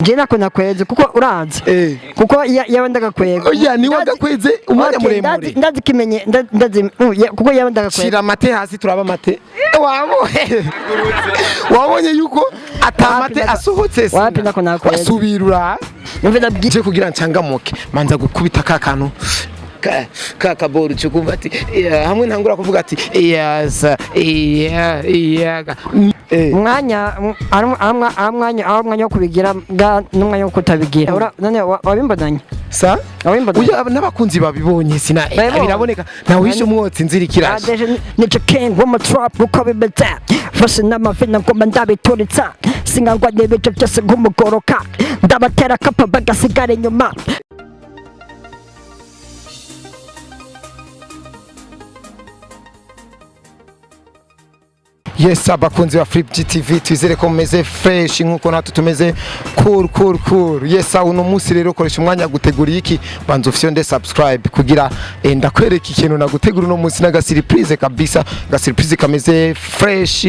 je nako nakweze kuko urazi kuko yaba ndagakwega oya ni wagakweze umwanya muremure ndazi kimenye ndazi kuko yaba ndagakwega shira mate hasi turaba mate wabonye yuko atamate asohotse wapi nako nakweze asubirura mvenda bwije kugira ncangamuke manza gukubita kakanu kakaboro cyo kumva ati hamwe ntangura kuvuga ati yaza umwanya amwanya wo kubigira n'umwanya wo kutabigira none wabimbonanye sa uya n'abakunzi babibonye sina biraboneka nawe wishe umwotsi nzira ikiraje nico king wo mu trap uko bibeta fase n'amavina ngo ndabituritsa singangwa n'ibyo byose nk'umugoroka ndabatera kapa bagasigara inyuma. Yes, abakunzi wa Flip GTV twizere ko mumeze fresh nkuko natwe tumeze cool. Yes, uno munsi rero koresha umwanya gutegura iki banzo fyonde subscribe kugira ndakwereka ikintu nagutegura uno munsi naga surprise kabisa, ga surprise kameze fresh.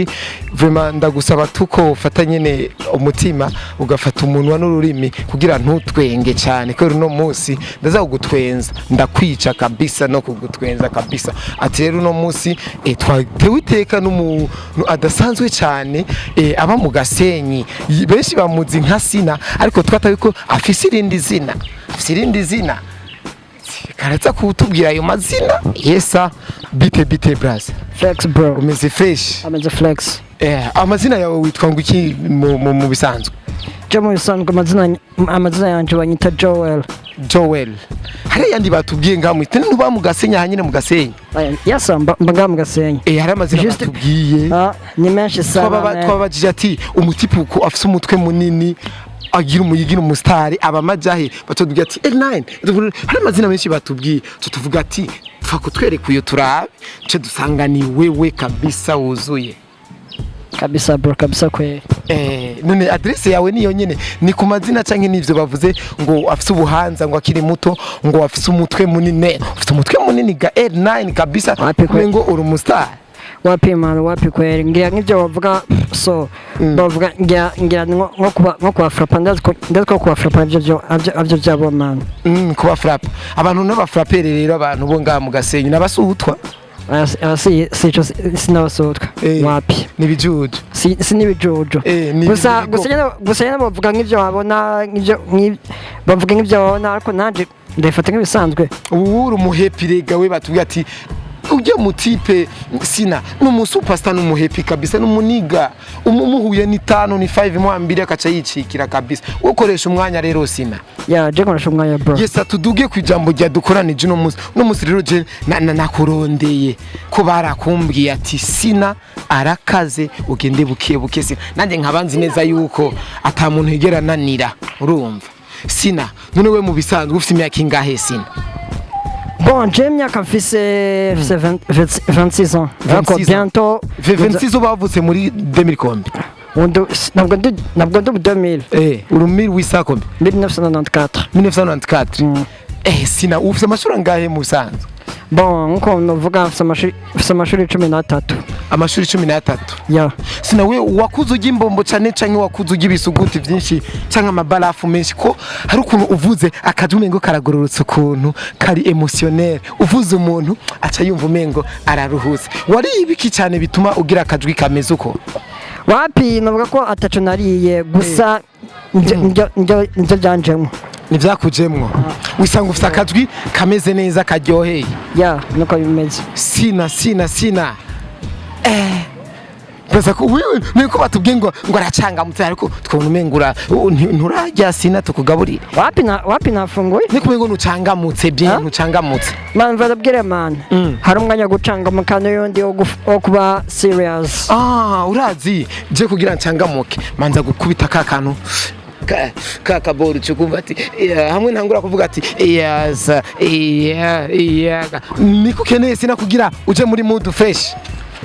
Vraiment ndagusaba tuko fata nyene umutima ugafata umuntu wa n'ururimi kugira ntutwenge cyane ko uno munsi ndaza kugutwenza ndakwica kabisa no kugutwenza kabisa. Ati rero uno munsi twatewe iteka n'umuntu adasanzwe cyane aba mu Gasenyi benshi bamuzi nka Sina ariko twataye ko afise irindi zina karatsa kutubwira ayo mazina. Yesa bite brother Flex bro umeze fresh ameze flex amazina yawe witwa ngo iki mu bisanzwe? Je mu bisanzwe amazina yanje banyita Joel. Hari yandi batubwiye ngamu itene nuba mu Gasenyi hanyine mu Gasenyi yasamba mbaga mu Gasenyi hari amazina batubwiye ni menshi sana twabajije ati umutipu ko afise umutwe munini agira umuyigira umustari abamajahe batubwiye ati L9 hari amazina menshi batubwiye tuvuga ati pfa kutwereka uyo turabe cyo dusanga ni wewe kabisa wuzuye kabisa bro kabisa kwe none adresse yawe niyo nyene ni ku mazina canke nivyo bavuze ngo afise ubuhanza ngo akiri muto ngo afise umutwe munini ga L9 kabisa ngo uri umustar wapi mano wapi kweli ngira nk'ibyo bavuga so bavuga ngira nko kuba frappa ndaziko kuba frappa abyo byabo mano kuba frappa abantu n'abafrappere rero abantu bo ngaha mu Gasenyi n'abasutwa sinabasutwa wapi nibijuju sinibijuju gusa nyine bavuga nk'ibyo babona bavuga nk'ibyo babona ariko nanje ndafata nk'ibisanzwe uri umuhepirega we batubwira ati ujye mutipe Sina n'umusuperstar n'umuhepi kabisa n'umuniga umuhuye ni 5 ni 5 mwambire akaca yicikira kabisa ukoresha umwanya rero Sina je koresha umwanya bro. Yes, tuduge kwijambo rya dukoranije no musi rero je nakurondeye ko barakumbwiye ati Sina arakaze ugende buke Sina nanjye nkabanzi neza yuko ata muntu yigera nanira urumva Sina none we mu bisanzwe ufite imyaka ingahe Sina? Bon, j'ai myaka mfise 26 ans. D'accord, bientôt 26 ans bavutse muri 2000 kombi. Nabwo ndi 2000. Uri 1800 kombi. 1994. Sina ufite amashuri angahe mu bisanzwe? Bon, nko novuga afite amashuri 13. Amashuri 13. Ya. Sina we wakuze ugi imbombo cyane canke wakuze ugi bisuguti byinshi canke amabarafu menshi ko hari ukuntu uvuze akajumengo karagororotse ukuntu kari emotionnel uvuze umuntu aca yumva umengo araruhutse wari ibiki cyane bituma ugira akajwi kameze uko? Wapi navuga ko ataco nariye gusa nje byanjemo nivyakujemwo wisanga ufite akajwi kameze neza karyoheye ya nuko bimeze Sina Pesa ko wewe niko batubwiye ngo aracanga mutse ariko twone umengura nturajya Sina tukugaburira wapi nafunguye niko ngo nucanga mutse bien nucanga mutse man varabwire man hari umwanya gucanga mukano yondi wo kuba serious urazi je kugira ncangamuke manza gukubita kakanu kakaboro cyo kumva ati hamwe ntangura kuvuga ati yaza niko keneye Sina kugira uje muri mood fresh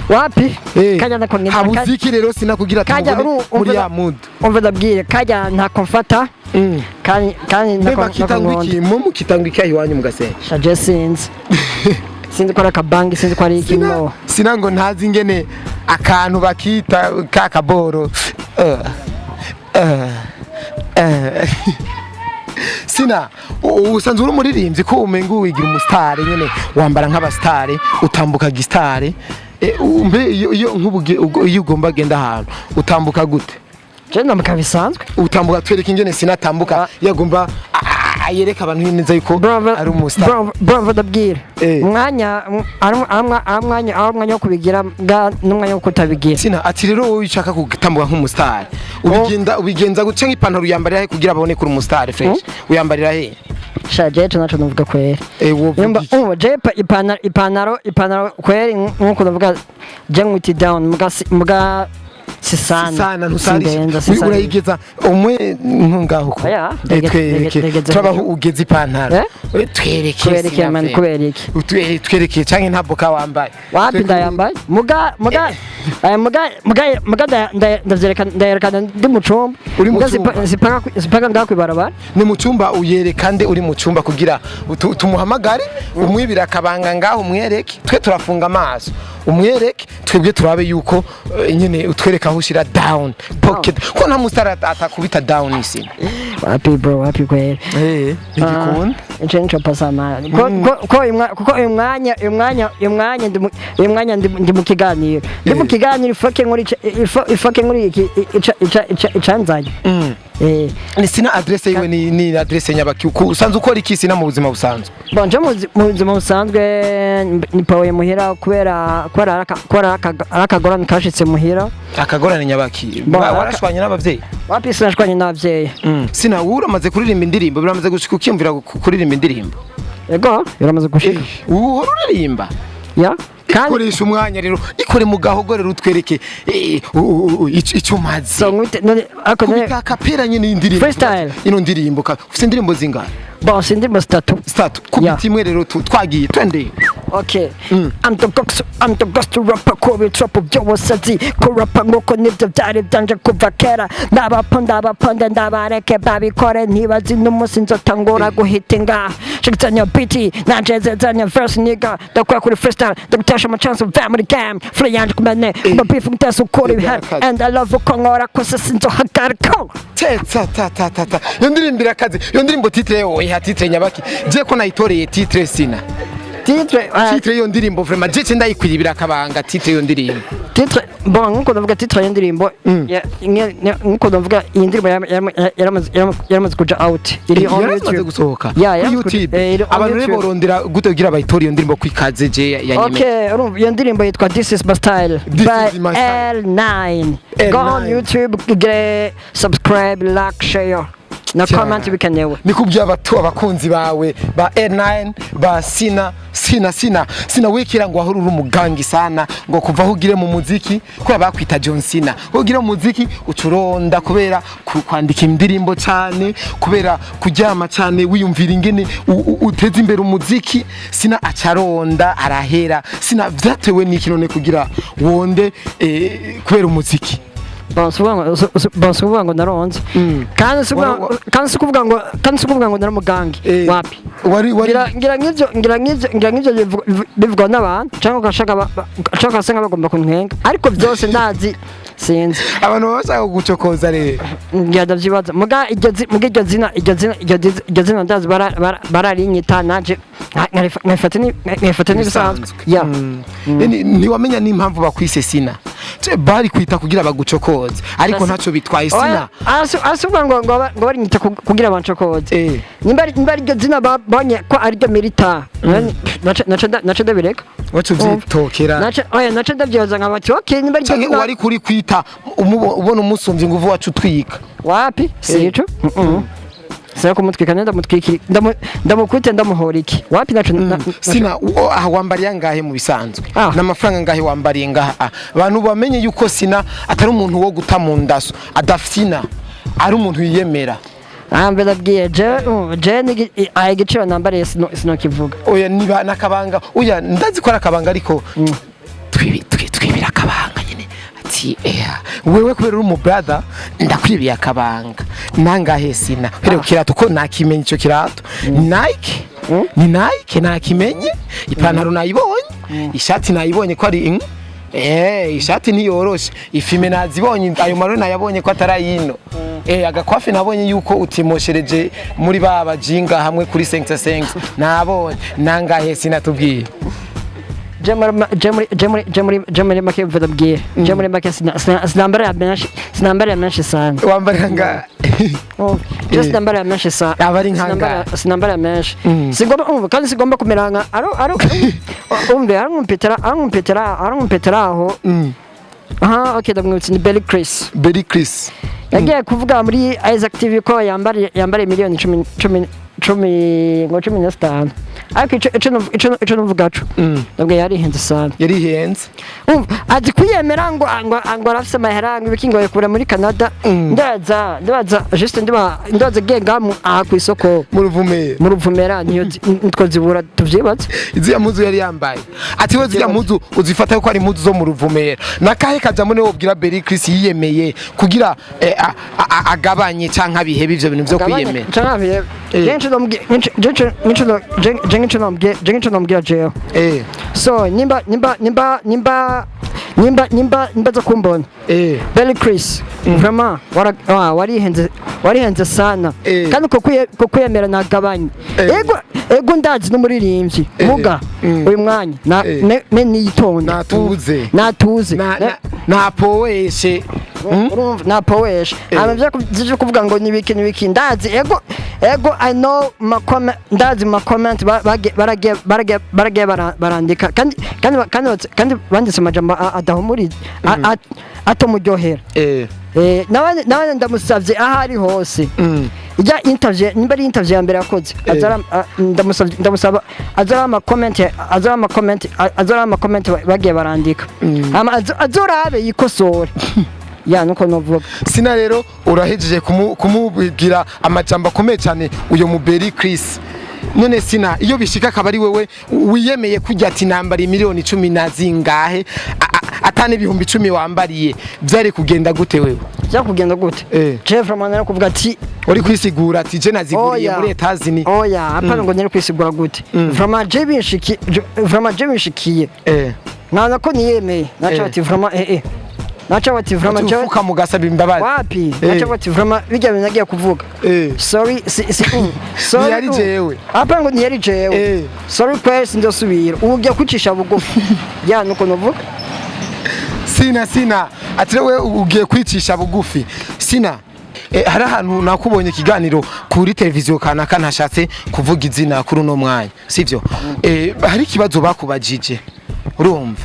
wapi kajya nakongera habuziki rero Sina kugira muri ya mood umva ndabwire kajya ntakomfata kandi nakongera mu kitangwika iwanyu mu Gasenyi shaje sinzi ko akabangi sinzi ko ari ikimo Sina ngo ntazi ingene akantu bakita kakaboro Sina usanzwe uri umuririmbyi ko umenga wigira umusitari nyene wambara nk'abasitari utambuka gisitari umbe iyo iyo ugomba genda ahantu utambuka gute? Je ndambuka bisanzwe. Utambuka twereka ingene Sina atambuka yagomba ayereka abantu neza yuko ari umusitari. Bravo ndabwira. Umwanya umwanya wo kubigira n'umwanya wo kutabigira. Sina ati rero wowe ushaka gutambuka nk'umusitari ubigenza guca nk'ipantaro uyambarira he kugira abone kuri umusitari fresh uyambarira he? Shaje nacho nuvuga kweri. Je ipantaro kweri nkuko ndavuga je ngwiti down muga sana urayigeza umwe ntungaho ko turabaho ugeze ipantaro twereke man kubereke twereke canke ntabwo ka wambaye wapi ndayambaye muga ndavyerekana ndi mu cumba sipaka ngakwibarabara ni mu cumba uyereka nde uri mu cumba kugira tumuhamagare umwibira akabanga ngaho umwereke twe turafunga amaso umwereke twebwe turabe yuko nyene utwereka aho ushira down pocket ko nta musitari atakubita down isi wapi bro wapi kweli igikunda icyo pasama kuko uyu mwanya ndi mu kiganiro ifake muri iki icanzanye ni Sina adresse yiwe ni adresse nyabaki usanzwe ukora iki Sina mu buzima busanzwe? Bonje mu buzima busanzwe ni pawe muhira kubera akagorane kashitse muhira. Akagorane nyabaki warashwanye n'abavyeyi? Wapi sinashwanye n'abavyeyi. Sina uramaze kuririmba indirimbo biramaze gushika ukiyumvira kuririmba indirimbo? Yego biramaze gushika. Uhora uririmba? Ya koresha umwanya rero ikore mu gahogorero utwereke icyo umaze so ngwite none kubika kapera nyine indirimbo freestyle ino ndirimbo ufite indirimbo zingana boss indirimbo statu kubita imwe rero twagiye twende okay I'm the ghost rapper ko trap of your sazi ko rapper ngoko nivyo byari byanje kuva kera ndabaponda ndabareke babikore ntibazi n'umusi nzotangura guhitinga shikitanya beat nanjezezanya verse nigga ndakwa kuri freestyle ndagutasha ama chance of family game free yanje kumene kuba beef ngitasa ukuri and I love ukongora kwese sinzohagarika ta yo ndirimbira akazi yo ndirimbo titre yo titre nyabaki je ko nayitoreye titre Sina titre yo ndirimbo vraiment je ndayikwiribira akabanga titre yo ndirimbo titre bon nkuko ndavuga titre yo ndirimbo nkuko ndavuga iyi ndirimbo yaramaze kuja out iri on YouTube gusohoka YouTube abantu rero borondera gute kugira abayitori yo ndirimbo kwikaze je ya nyime okay iyo ndirimbo yitwa This Is My Style by L9 go on YouTube subscribe like share na comment bikenewe nikubye abakunzi bawe ba L9 ba Sina wikira ngo ahuri umugangi sana ngo kuva aho ugire mu muziki ko bakwita John Sina ugire mu muziki ucuronda kubera kwandika indirimbo cyane kubera kuryama cyane wiyumvira ingene uteze imbere umuziki Sina acaronda arahera Sina vyatewe n'ikinone kugira wonde kubera umuziki bansuvuga ngo naronze kandi sukuvuga ngo naramugangi wapi ngira nk'ivyo bivugwa n'abantu cyangwa ugashaka senga bagomba kuntwenga ariko byose ndazi sinzi abantu bashaka gucokoza rero ndavyibaza muga iryo zina ndazi bararinyita naje nkafata n'ibisanzwe ntiwamenya n'impamvu bakwise Sina bari kwita kugira bagucokoze ariko ntaco bitwaye Sina asubwa ngo barinyita kugira bancokoze nimba iryo zina babonye ko ari ryo milita naco ndabireka wacu vyitokera naco ndavyoza nka bati okay nimba iryo zina wari kuri kwita ubona umusumvye nguvu wacu twika wapi sico Sasa kumutwika nenda mutwikiri ndamukwite ndamuhora iki wapi naco Sina wambariye ngahe mu bisanzwe n'amafaranga ngahe wambariye ngaha abantu bamenye yuko Sina atari umuntu wo guta mu ndaso adafina ari umuntu yiyemera ambela bwiye je ni igiciro nambariye sino kivuga oya niba nakabanga oya ndazi ko arakabanga ariko twibira akabanga nyine ati wewe kubera uri mu brother ndakwibiye akabanga nangahe Sina here kirato ko nakimenye ico kirato Nike ni Nike nakimenye ipantaro nayibonye ishati nayibonye ko ari ishati ntiyoroshe ifime nazibonye ayo marore nayabonye ko atarayino agakwafi nabonye yuko utimoshereje muri baba jinga hamwe kuri 5 nabonye nangahe sinatubwiye Jemuri make vidabwiye Jemuri make sinambara ya menshi sana wambara nga just nambara ya menshi sana abari nkanga sinambara ya menshi sigomba kandi sigomba kumeranga aro umbe arumpetera aho aha okay ndamwitse ni Belly Chris yagiye kuvuga muri Isaac TV ko yambare miliyoni 15 ariko ico nuvuga co ndabwo yarihenze sana azi kwiyemera ngo arafise amaheranga ibikingoye kubura muri Canada ndaza juste ndaza gengamu aha ku isoko mu ruvumera niyo twazibura tuvyibaza iziya muzu yari yambaye ati we ziya muzu uzifata ko ari muzu zo mu ruvumera nakahe kajamo ne wobwira Belly Chris yiyemeye kugira agabanye canka bihebe ivyo bintu vyo kwiyemera canka bihebe jencho nombwira jeo so nimba za kumbona Belly Chris vraiment warihenze sana kandi ko kwiyemera nagabanye ego ndazi n'umuririmbyi muga uyu mwanya niyitonda natuze napoweshe napoweshe amavyo kuvuga ngo nibiki ndazi ego I know ndazi ma comment baragiye barandika kandi banditse amajambo adahumuriza atomuryohera nawe ndamusavye aho ari hose ijya interview nimba ari interview ya mbere yakoze ndamusaba azara ama comment bagiye barandika azorabe yikosore ya nuko novuga sina rero urahejeje kumubwira amajambo akomeye cyane uyo mu Belly Chris none sina iyo bishika akaba ari wewe wiyemeye kujya ati nambari miliyoni 10 nazingahe atane ibihumbi 10 wambariye byari kugenda gute wewe kugenda gute Jeff Romana kuvuga ati uri kwisigura ati je naziguriye muri etazini apana ngo nari kwisigura gute vraiment je bishikiye nana ko niyemeye nacha ati vraiment nacha wati vraiment je ufuka mugasaba imbabazi wapi nacha wati vraiment bijya binagiye kuvuga sorry sorry yari jewe apana ngo yari jewe sorry kwese ndosubira ugiye kwicisha bugufi ya nuko novuga sina ati wewe ugiye kwicisha bugufi sina hari ahantu nakubonye ikiganiro kuri televiziyo kanaka ntashatse kuvuga izina kuri uno mwanya sivyo hari ikibazo bakubajije urumva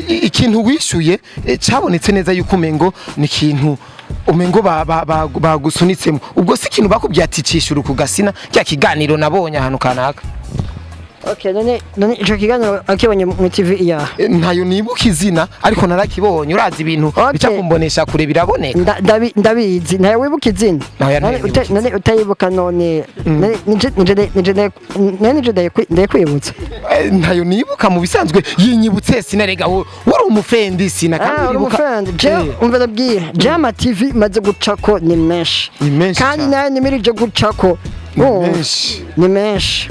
ikintu wishuye cyabonetse neza yuko umengo ni ikintu umengo bagusunitsemo ubwo si ikintu bakubwiye ati cishura kugasina cya kiganiro nabonye ahantu kanaka Okay, none ico kiganiro akibonye mu TV ya. Ntayo nibuka izina ariko narakibonye urazi ibintu bica kumbonesha kure biraboneka. Ndabizi ntayo wibuka izina. None utayibuka none nije ndayikwibutsa. Ntayo nibuka mu bisanzwe yinyibutse sinarega wari umufendi sina kandi nibuka. Je umva ndabwiye Jama TV maze gucako ni menshi. Kandi nayo nimirije gucako ni menshi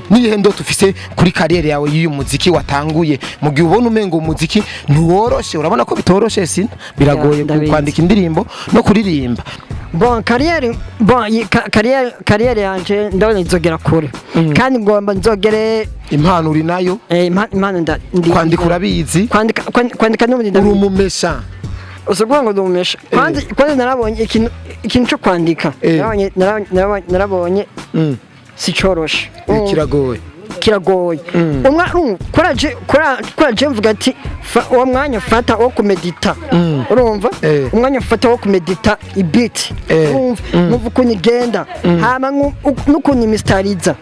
nihe ndo tufise kuri kariyeri yawe y'uyu muziki watanguye mu gihe ubona umengo umuziki ntuworoshe urabona ko bitoroshe sina biragoye kwandika indirimbo no kuririmba kariyeri yanje ndabona izogera kure kandi ngomba nzogere impano uri nayo impano kwandika urabizi kwandika n'ubundi ndabizi urumumesha usubwo ngo ndumesha kandi narabonye ikintu cyo kwandika narabonye si coroshe kiragoye kuraje mvuga ati uwo mwanya fata wo kumedita urumva umwanya fata wo kumedita ibit urumva ukuntu igenda hama n'ukuntu imistariza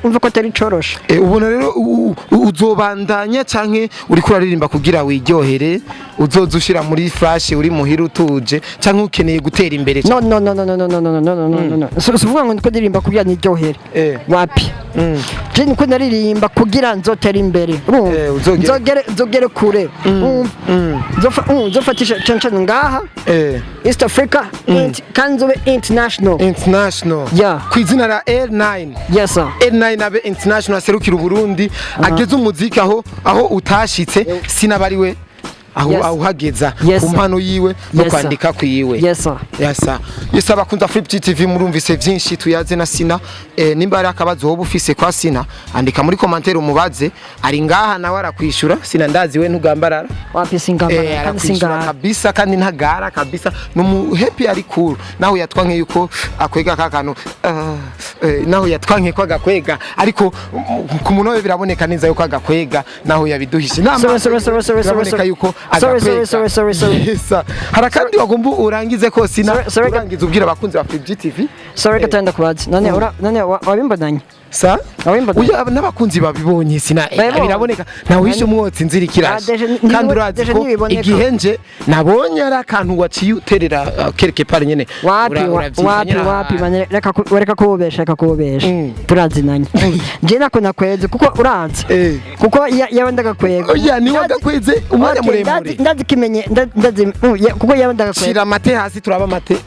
umva ko atari coroshe ubona rero uzobandanya canke uri kuraririmba kugira wiryohere uzoza ushira muri flash uri muhira utuje canke ukeneye gutera imbere no suvuga ngo ndiko ndirimba kugira niryohere wapi je niko naririmba kugira nzotera imbere nzogere kure nzofatisha cancan ngaha East Africa kanzobe international yeah kwizina la L9 yes sir L9 abe international serukira Burundi ageze umuziki aho utashitse sinabariwe aho uhageza ku mpano yiwe no kwandika kwiwe yes sir abakunza Flip TV murumvise byinshi tuyaze na Sina nimba ari akabazo wowe ufise kwa Sina andika muri commentaire umubaze ari ngaha nawe arakwishura Sina ndazi we ntugambarara wapi singambarara kandi singara kabisa kandi ntagara kabisa no happy ari cool naho yatwanke yuko akwega kakano naho yatwanke ko agakwega ariko ku muntu we biraboneka neza yuko agakwega naho yabiduhishe biraboneka yuko sorry harakandi wagomba urangize ko Sina urangize ubwira abakunzi ba Flip TV gatanda kubaza none wabimbonanye sa uya n'abakunzi babibonye Sina biraboneka nawe wishe umwotsi nzira kirashe kandi urazi ko igihe nje nabonye ari akantu waciye uterera quelque part nyene wapi reka kubesha turazinanye je nako nakweze kuko uranze kuko yabandaga kwego oya ni wagakweze umwanya muremure ndazikimenye kuko yabandaga kwego shira mate hasi turaba mate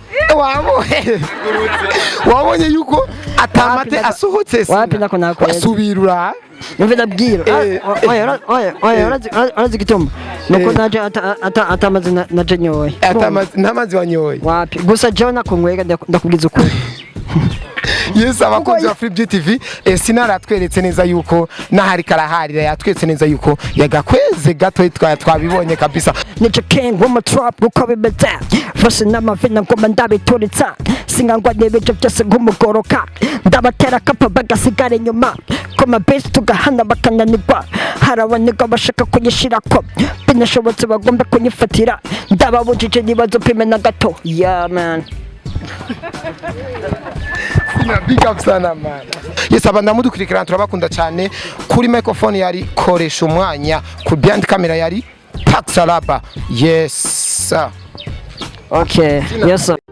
wabonye yuko atamate asohotse wapi nako nakweze asubirura Mve ndabwira oya urazi gituma nuko naje atamaze naje nyoye ntamazi wanyoye wapi gusa je nakonkwega ndakubwiza ukuri yes abakunzi ba Flip TV Sina aratweretse neza yuko nahari karaharira yatweretse neza yuko yagakweze gato twabibonye kabisa Niche King wo trap guko bibeza fase n'amavina ngoma ndabituritsa singangwa n'ibije byose nk'umugoroka ndabatera kapa bagasigara inyuma koma base tugahana bakananirwa haraboneka bashaka kuyishirako binashobotse bagomba kunyifatira ndababujije nibazo pime na gato yeah man big up sana man yes abanda mudukurikirana turabakunda cyane kuri microphone yari koresha umwanya ku behind camera yari Pax Salaba yes sir okay yes sir